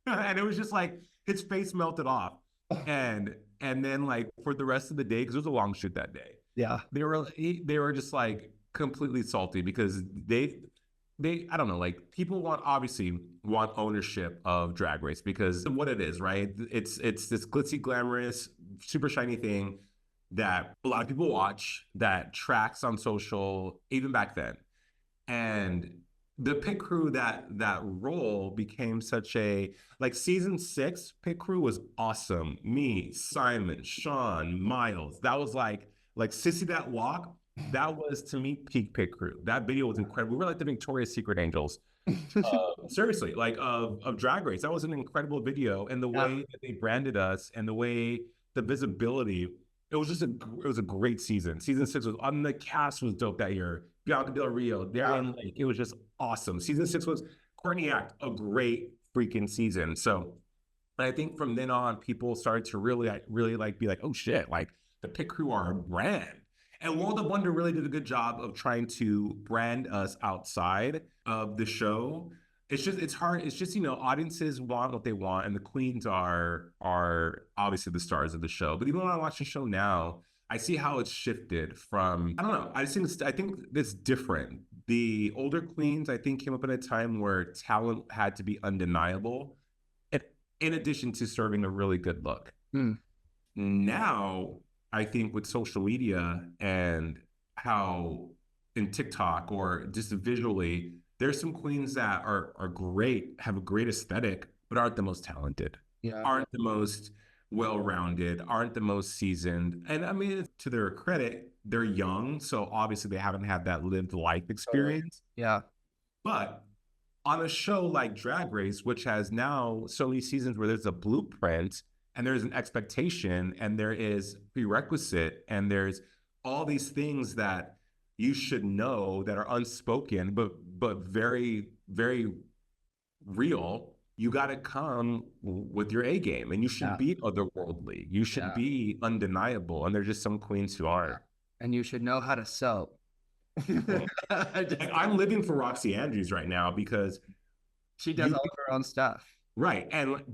Speaker 2: And it was just like his face melted off. And then like for the rest of the day, because it was a long shoot that day,
Speaker 1: Yeah.
Speaker 2: they were just like completely salty because they I don't know, like people obviously want ownership of Drag Race because of what it is, right? It's this glitzy, glamorous, super shiny thing that a lot of people watch, that tracks on social even back then. And the pit crew, that role became such a, like, season 6 pit crew was awesome. Me, Simon, Sean, Miles. That was like Sissy That Walk. That was, to me, peak pit crew. That video was incredible. We were like the Victoria's Secret Angels. Seriously, like of Drag Race. That was an incredible video, and the way that they branded us and the way the visibility. It was a great season. Season 6 was on, the cast was dope that year. Bianca Del Rio, Darian Lake. It was just awesome. Season 6 was Courtney Act, a great freaking season. So I think from then on, people started to really like be like, oh shit, like the pit crew are a brand. And World of Wonder really did a good job of trying to brand us outside of the show. It's hard. It's just, audiences want what they want, and the queens are obviously the stars of the show. But even when I watch the show now, I see how it's shifted from, I don't know. I think it's different. The older queens, I think, came up at a time where talent had to be undeniable, in addition to serving a really good look. Now, I think with social media and how in TikTok or just visually, there's some queens that are great, have a great aesthetic, but aren't the most talented, aren't the most well-rounded, aren't the most seasoned. And I mean, to their credit, they're young, so obviously they haven't had that lived life experience.
Speaker 1: Yeah.
Speaker 2: But on a show like Drag Race, which has now so many seasons where there's a blueprint and there's an expectation and there is prerequisite and there's all these things that you should know that are unspoken, but very, very real. You got to come with your A game, and you should be otherworldly. You should be undeniable. And there's just some queens who aren't.
Speaker 1: And you should know how to sew.
Speaker 2: I'm living for Roxy Andrews right now because
Speaker 1: she does all of her own stuff.
Speaker 2: Right.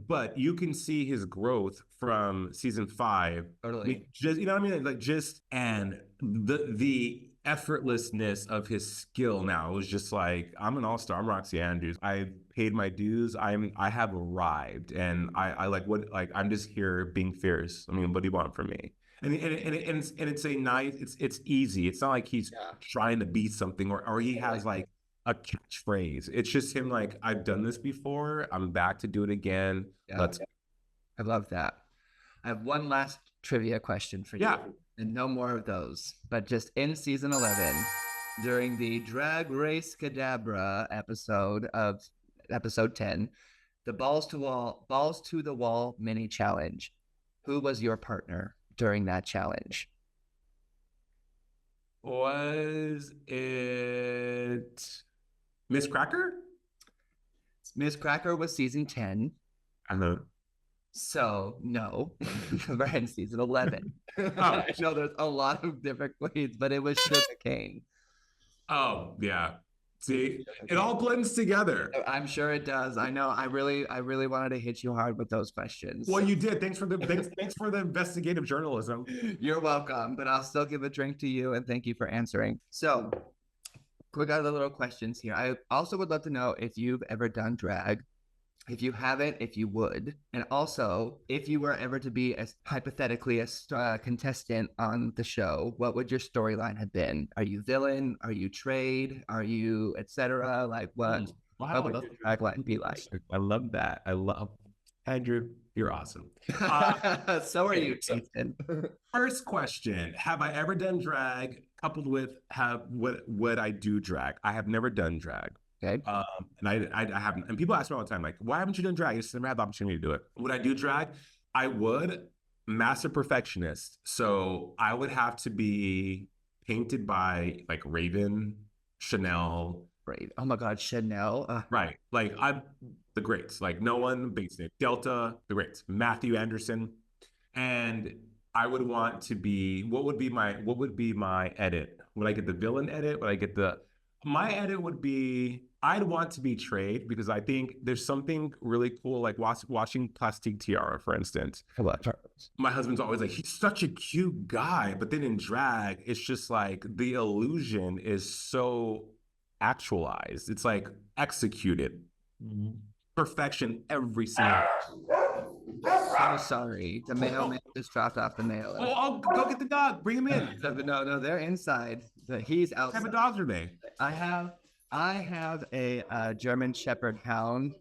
Speaker 2: But you can see his growth from season 5.
Speaker 1: Totally.
Speaker 2: Just, you know what I mean? Like, just, and the effortlessness of his skill now is just like, I'm an all-star. I'm Roxy Andrews. I paid my dues. I have arrived, and I like what, like, I'm just here being fierce. I mean, what do you want from me? And it's a nice, it's easy. It's not like he's trying to be something or he has like a catchphrase. It's just him like, I've done this before. I'm back to do it again. Let's go.
Speaker 1: I love that. I have one last trivia question for you. And no more of those. But just in season 11, during the Drag Race Cadabra episode of episode 10, the Balls to the Wall mini challenge, who was your partner during that challenge?
Speaker 2: Was it Miss Cracker?
Speaker 1: Miss Cracker was season 10.
Speaker 2: I know.
Speaker 1: So, no, we're in season 11. I know there's a lot of different queens, but it was Sugar Cane.
Speaker 2: Oh, yeah. See, it all blends together.
Speaker 1: I'm sure it does. I know. I really wanted to hit you hard with those questions.
Speaker 2: Well, you did. Thanks for the investigative journalism.
Speaker 1: You're welcome, but I'll still give a drink to you, and thank you for answering. So, quick other little questions here. I also would love to know if you've ever done drag. If you haven't, if you would. And also, if you were ever to be hypothetically a contestant on the show, what would your storyline have been? Are you villain? Are you trade? Are you etc.? Like what would your drag line be like?
Speaker 2: I love that. Andrew, you're awesome.
Speaker 1: So are you, Jason.
Speaker 2: First question: have I ever done drag? Coupled with have would I do drag? I have never done drag.
Speaker 1: Okay.
Speaker 2: And I haven't. And people ask me all the time, like, why haven't you done drag? I just never had the opportunity to do it. Would I do drag? I would. Massive perfectionist. So I would have to be painted by like Raven, Chanel.
Speaker 1: Great. Oh my God, Chanel.
Speaker 2: Right. Like I'm the greats. Like no one beats it. Delta, the greats. Matthew Anderson. And I would want to be, what would be my edit? Would I get the villain edit? Would I get my edit would be, I'd want to be Trade because I think there's something really cool, like watching Plastique Tiara, for instance. My husband's always like, he's such a cute guy. But then in drag, it's just like the illusion is so actualized. It's like executed. Perfection every single.
Speaker 1: So sorry. The mailman just dropped off the mail.
Speaker 2: Oh, go get the dog. Bring him in.
Speaker 1: No, they're inside. He's
Speaker 2: What
Speaker 1: outside.
Speaker 2: type of dogs are they?
Speaker 1: I have a German Shepherd Hound,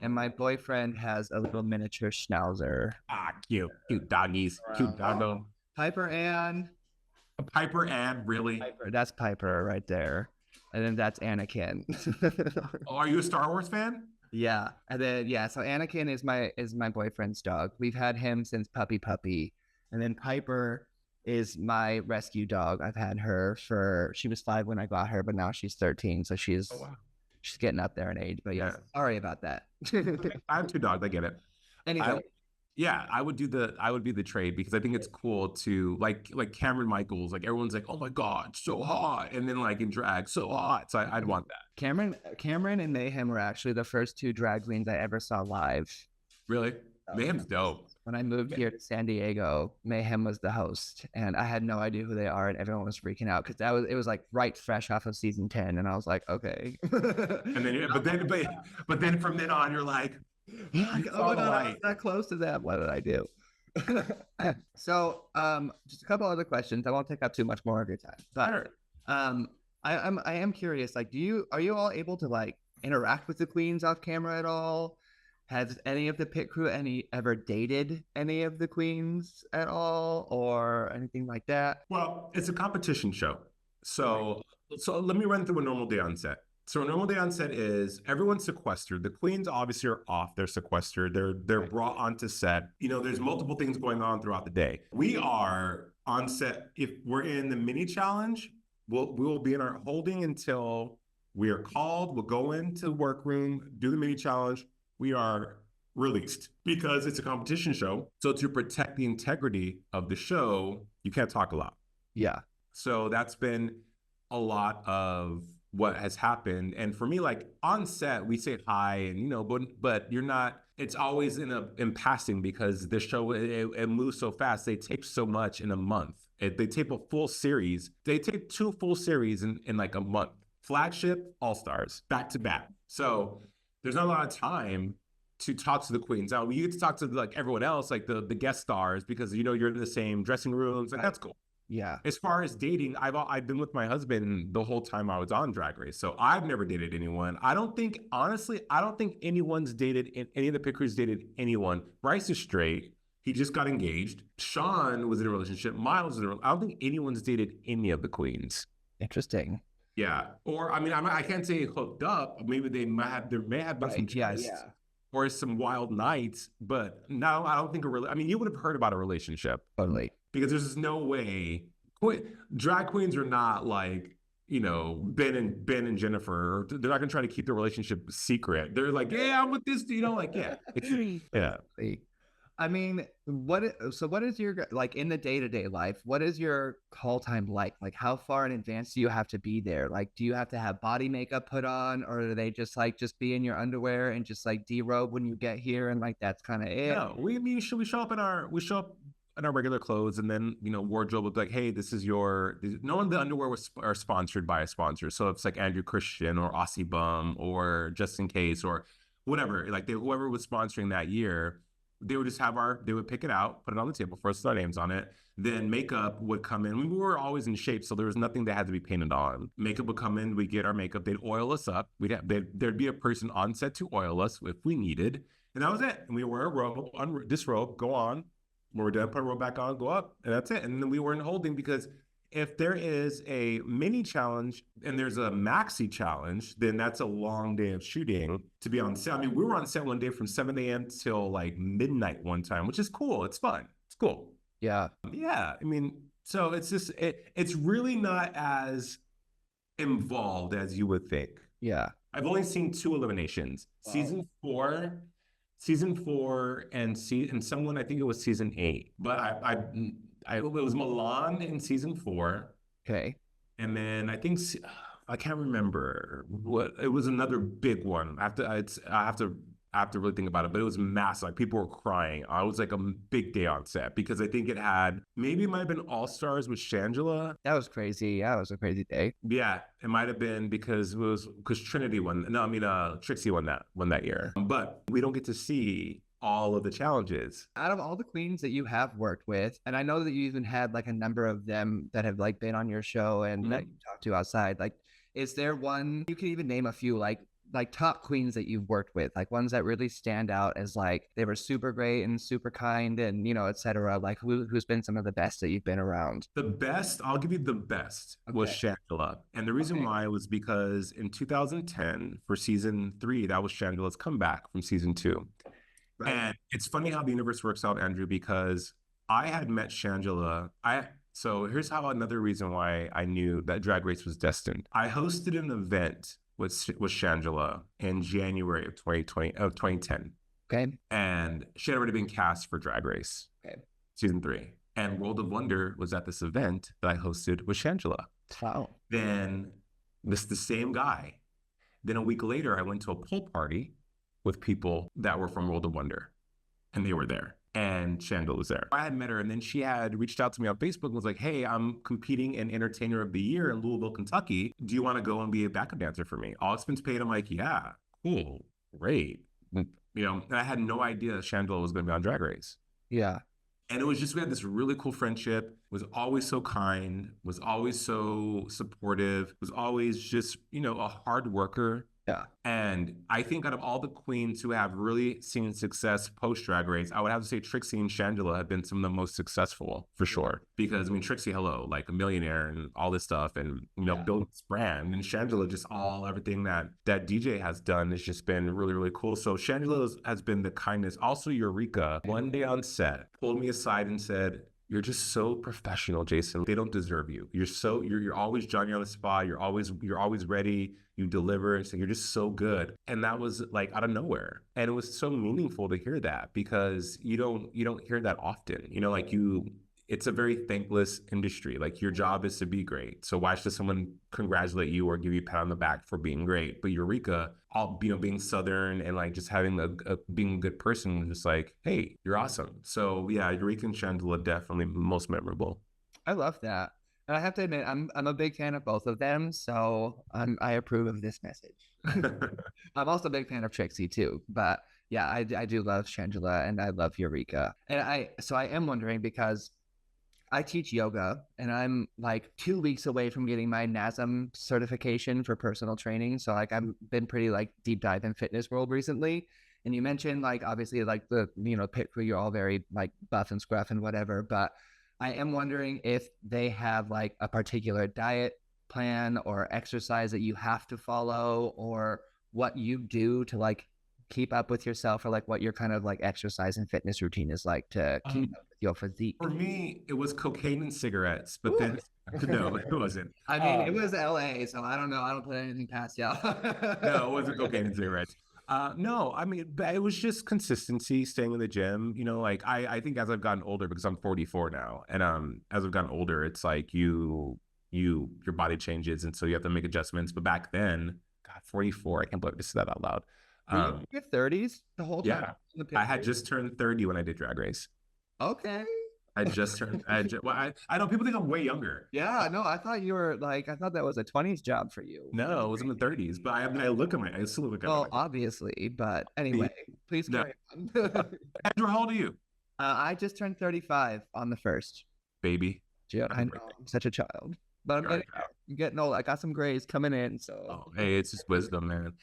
Speaker 1: and my boyfriend has a little miniature Schnauzer.
Speaker 2: Ah, cute doggies, cute doggo.
Speaker 1: Piper Ann.
Speaker 2: Piper Ann, really?
Speaker 1: Piper, that's Piper right there, and then that's Anakin.
Speaker 2: Oh, are you a Star Wars fan?
Speaker 1: Yeah, and then so Anakin is my boyfriend's dog. We've had him since puppy, and then Piper is my rescue dog. I've had her she was 5 when I got her, but now she's 13, so she's getting up there in age. But yeah, sorry about that.
Speaker 2: I have 2 dogs. I get it.
Speaker 1: Anyway,
Speaker 2: I would be the Trade because I think it's cool to like Cameron Michaels. Like everyone's like, oh my God, so hot, and then like in drag, so hot. So I'd want that.
Speaker 1: Cameron and Mayhem were actually the first 2 drag queens I ever saw live.
Speaker 2: Really? Mayhem's dope.
Speaker 1: When I moved here to San Diego, Mayhem was the host, and I had no idea who they are, and everyone was freaking out because it was like right fresh off of season 10, and I was like, okay.
Speaker 2: And then, but then from then on, you're like,
Speaker 1: oh my God, I was that close to that. What did I do? So, just a couple other questions. I won't take up too much more of your time, but I am curious. Like, are you all able to like interact with the queens off camera at all? Has any of the pit crew ever dated any of the queens at all or anything like that?
Speaker 2: Well, it's a competition show. So let me run through a normal day on set. So a normal day on set is everyone's sequestered. The queens obviously are off. They're sequestered. They're brought onto set. You know, there's multiple things going on throughout the day. We are on set. If we're in the mini challenge, we will be in our holding until we are called. We'll go into the workroom, do the mini challenge. We are released because it's a competition show. So to protect the integrity of the show, you can't talk a lot.
Speaker 1: Yeah.
Speaker 2: So that's been a lot of what has happened. And for me, like on set, we say hi and, you know, but you're not, it's always in passing because the show, it moves so fast. They tape so much in a month. They tape a full series. They tape 2 full series in like a month. Flagship, All Stars, back to back. So there's not a lot of time to talk to the queens. Now you get to talk to like everyone else, like the guest stars, because you know you're in the same dressing rooms, and that's cool.
Speaker 1: Yeah.
Speaker 2: As far as dating, I've been with my husband the whole time I was on Drag Race, so I've never dated anyone. I don't think anyone's dated. Any of the pit crews dated anyone. Bryce is straight. He just got engaged. Sean was in a relationship. Miles was in a relationship. I don't think anyone's dated any of the queens.
Speaker 1: Interesting.
Speaker 2: Yeah. Or, I mean, I can't say hooked up. Maybe there may have been some tests or some wild nights, but no, I don't think I mean, you would have heard about a relationship.
Speaker 1: Totally.
Speaker 2: Because there's no way. Drag queens are not like, you know, Ben and Jennifer. They're not going to try to keep their relationship secret. They're like, yeah, I'm with this, you know, like, yeah. Yeah.
Speaker 1: I mean, what is your, like in the day-to-day life, what is your call time like? Like how far in advance do you have to be there? Like, do you have to have body makeup put on, or do they just be in your underwear and just like derobe when you get here? And like, that's kind of it.
Speaker 2: No, we show up in our regular clothes, and then, you know, wardrobe will be like, hey, this is no one, the underwear are sponsored by a sponsor. So it's like Andrew Christian or Aussie Bum or Just In Case or whatever, like whoever was sponsoring that year, they would just they would pick it out, put it on the table for us to put our names on it. Then makeup would come in. We were always in shape, so there was nothing that had to be painted on. Makeup would come in, we'd get our makeup, they'd oil us up. There'd be a person on set to oil us if we needed. And that was it. And we were a rope, this rope, go on. When we're done, put a rope back on, go up, and that's it. And then we weren't holding because if there is a mini challenge and there's a maxi challenge, then that's a long day of shooting to be on set. I mean, we were on set one day from 7 a.m. till like midnight one time, which is cool. It's fun. It's cool.
Speaker 1: Yeah.
Speaker 2: Yeah. I mean, so it's just, it's really not as involved as you would think.
Speaker 1: Yeah.
Speaker 2: I've only seen 2 eliminations.
Speaker 1: Wow.
Speaker 2: Season four, and someone, I think it was season 8. But it was Milan in season 4,
Speaker 1: Okay.
Speaker 2: and then I can't remember what it was. Another big one. I have to really think about it, but it was massive. Like people were crying. I was like a big day on set because I think it might have been All Stars with Shangela.
Speaker 1: That was crazy. Yeah, it was a crazy day.
Speaker 2: Yeah, it might have been because Trinity won. No, I mean Trixie won that year. But we don't get to see all of the challenges.
Speaker 1: Out of all the queens that you have worked with, and I know that you even had like a number of them that have like been on your show and that you talked to outside, like, is there one, you can even name a few, like top queens that you've worked with, like ones that really stand out as like they were super great and super kind and, you know, etc. Like who's been some of the best that you've been around?
Speaker 2: The best, I'll give you the best, was Shangela. And the reason why was because in 2010 for season 3, that was Shangela's comeback from season 2. Right. And it's funny how the universe works out, Andrew, because I had met Shangela. So here's how another reason why I knew that Drag Race was destined. I hosted an event with Shangela in January of 2010.
Speaker 1: Okay.
Speaker 2: And she had already been cast for Drag Race.
Speaker 1: Okay.
Speaker 2: Season 3. And World of Wonder was at this event that I hosted with Shangela.
Speaker 1: Wow.
Speaker 2: Then the same guy. Then a week later, I went to a pool party with people that were from World of Wonder. And they were there. And Shangela was there. I had met her, and then she had reached out to me on Facebook and was like, hey, I'm competing in Entertainer of the Year in Louisville, Kentucky. Do you want to go and be a backup dancer for me? All expense paid. I'm like, yeah, cool, great. You know, and I had no idea Shangela was going to be on Drag Race.
Speaker 1: Yeah.
Speaker 2: And it was just, we had this really cool friendship, was always so kind, was always so supportive, was always just, you know, a hard worker.
Speaker 1: Yeah.
Speaker 2: And I think out of all the queens who have really seen success post Drag Race, I would have to say Trixie and Shangela have been some of the most successful for sure. Because I mean, Trixie, hello, like a millionaire and all this stuff, and you know, building this brand. And Shangela, just everything that DJ has done has just been really, really cool. So Shangela has been the kindness. Also, Eureka, one day on set, pulled me aside and said, you're just so professional, Jason. They don't deserve you. You're always Johnny on the spot. You're always ready. You deliver. So you're just so good. And that was like out of nowhere. And it was so meaningful to hear that because you don't hear that often. You know, like it's a very thankless industry. Like your job is to be great. So why should someone congratulate you or give you a pat on the back for being great? But Eureka, being Southern and like just having being a good person was just like, hey, you're awesome. So yeah, Eureka and Shangela definitely most memorable.
Speaker 1: I love that. And I have to admit, I'm a big fan of both of them. So I approve of this message. I'm also a big fan of Trixie too. But yeah, I do love Shangela and I love Eureka. And I am wondering because I teach yoga and I'm like 2 weeks away from getting my NASM certification for personal training. So like I've been pretty like deep dive in fitness world recently. And you mentioned like obviously like the, you know, pit crew, you're all very like buff and scruff and whatever. But I am wondering if they have like a particular diet plan or exercise that you have to follow or what you do to like keep up with yourself or like what your kind of like exercise and fitness routine is like to keep up with your physique.
Speaker 2: For me, it was cocaine and cigarettes, but then no, it wasn't.
Speaker 1: I mean, it was LA, so I don't know. I don't put anything past y'all.
Speaker 2: No, it wasn't cocaine and cigarettes. No, I mean, it was just consistency, staying in the gym. You know, like I think as I've gotten older, because I'm 44 now, and as I've gotten older, it's like your body changes, and so you have to make adjustments. But back then, God, 44, I can't believe I just said that out loud.
Speaker 1: Were you in your 30s the whole time?
Speaker 2: Yeah, I had just turned 30 when I did Drag Race.
Speaker 1: Okay.
Speaker 2: I just turned. I know people think I'm way younger.
Speaker 1: Yeah, no, I thought you were like, I thought that was a 20s job for you.
Speaker 2: No, it was in the 30s, but I still look at
Speaker 1: well, obviously, but anyway, please carry on.
Speaker 2: Andrew, how old are you?
Speaker 1: I just turned 35 on the 1st.
Speaker 2: Baby.
Speaker 1: Yeah, I know, I'm such a child. But I'm getting old. I got some grays coming in, so.
Speaker 2: Oh, hey, it's just wisdom, man.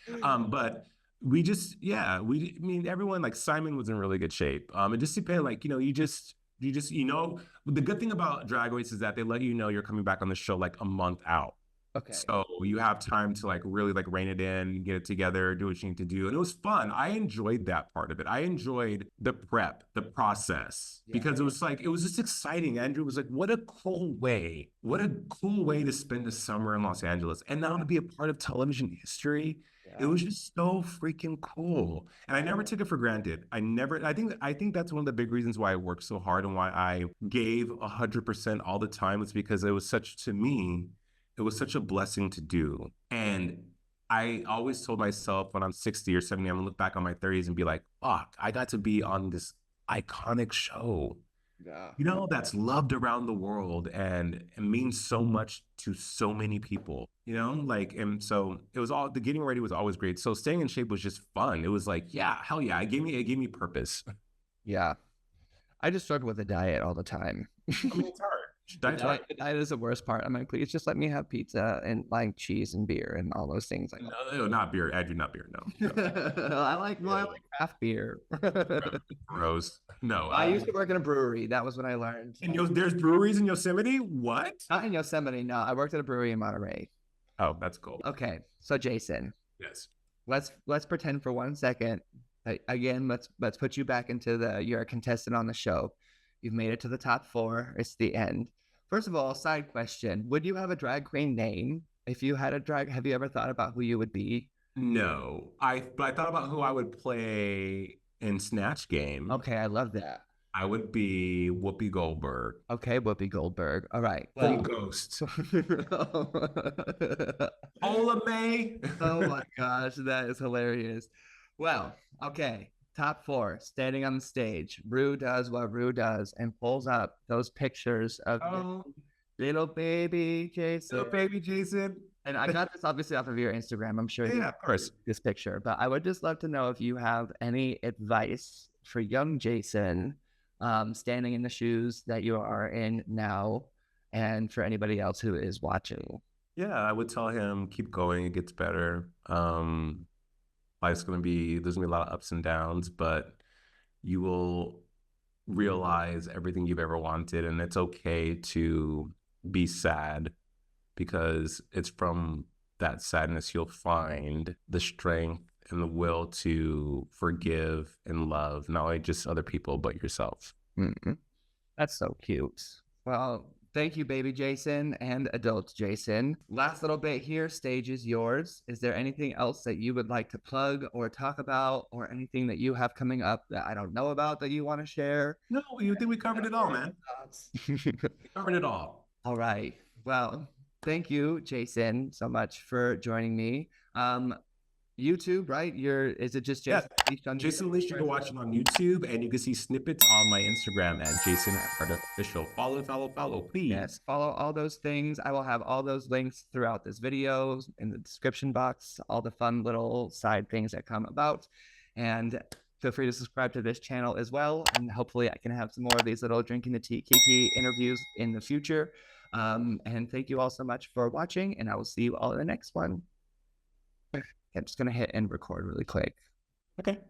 Speaker 2: But we just, yeah, I mean, everyone, like Simon was in really good shape. It just depended, like, the good thing about Drag Race is that they let you know you're coming back on the show like a month out.
Speaker 1: Okay.
Speaker 2: So you have time to like really like rein it in, get it together, do what you need to do. And it was fun. I enjoyed that part of it. I enjoyed the prep, the process,
Speaker 1: Yeah.
Speaker 2: because it was just exciting. Andrew was like, what a cool way to spend the summer in Los Angeles and now to be a part of television history. It
Speaker 1: Yeah.
Speaker 2: was just so freaking cool. And I never took it for granted. I think that's one of the big reasons why I worked so hard and why I gave 100% all the time. It's because to me, it was such a blessing to do. And I always told myself when I'm 60 or 70, I'm gonna look back on my 30s and be like, fuck, I got to be on this iconic show,
Speaker 1: Yeah.
Speaker 2: that's loved around the world and means so much to so many people, like, and so the getting ready was always great. So staying in shape was just fun. It was like, yeah, hell yeah. It gave me purpose.
Speaker 1: Yeah. I just struggle with the diet all the time.
Speaker 2: I mean, it's hard. Diet's hard.
Speaker 1: The diet is the worst part. I'm like, please just let me have pizza and like cheese and beer and all those things. Like,
Speaker 2: No, not beer. I do not beer. No, no.
Speaker 1: I like craft beer.
Speaker 2: Gross. No.
Speaker 1: I used to work in a brewery. That was when I learned.
Speaker 2: There's breweries in Yosemite? What?
Speaker 1: Not in Yosemite. No, I worked at a brewery in Monterey.
Speaker 2: Oh, that's cool.
Speaker 1: Okay, so Jason,
Speaker 2: Yes.
Speaker 1: let's pretend for 1 second. Again, let's put you back into you're a contestant on the show. You've made it to the top four. It's the end. First of all, side question: would you have a drag queen name if you had a drag? Have you ever thought about who you would be?
Speaker 2: No. But I thought about who I would play in Snatch Game.
Speaker 1: Okay, I love that.
Speaker 2: I would be Whoopi Goldberg.
Speaker 1: Okay, Whoopi Goldberg. All right.
Speaker 2: Full Ghost. Ola May.
Speaker 1: Oh my gosh, that is hilarious. Well, okay. Top four, standing on the stage. Rue does what Rue does and pulls up those pictures of
Speaker 2: Oh,
Speaker 1: little baby Jason.
Speaker 2: little baby Jason.
Speaker 1: And I got this obviously off of your Instagram. I'm sure
Speaker 2: Yeah, of course.
Speaker 1: this picture, but I would just love to know if you have any advice for young Jason, standing in the shoes that you are in now, and for anybody else who is watching.
Speaker 2: Yeah, I would tell him keep going. It gets better. There's gonna be a lot of ups and downs, but you will realize everything you've ever wanted, and it's okay to be sad because it's from that sadness you'll find the strength and the will to forgive and love not only just other people but yourself.
Speaker 1: Mm-hmm. That's so cute. Well, thank you, baby Jason and adult Jason. Last little bit here, stage is yours. Is there anything else that you would like to plug or talk about, or anything that you have coming up that I don't know about that you want to share?
Speaker 2: No, you think we covered it all, man. We covered it all.
Speaker 1: All right. Well, thank you, Jason, so much for joining me. YouTube, right? Is it just Jason Leach on
Speaker 2: Jason
Speaker 1: YouTube?
Speaker 2: Leach, you can watch it on YouTube, and you can see snippets on my Instagram at Jason Official. Follow, please.
Speaker 1: Yes, follow all those things. I will have all those links throughout this video in the description box, all the fun little side things that come about. And feel free to subscribe to this channel as well. And hopefully I can have some more of these little drinking the tea Kiki interviews in the future. And thank you all so much for watching, and I will see you all in the next one. I'm just going to hit end record really quick.
Speaker 2: Okay.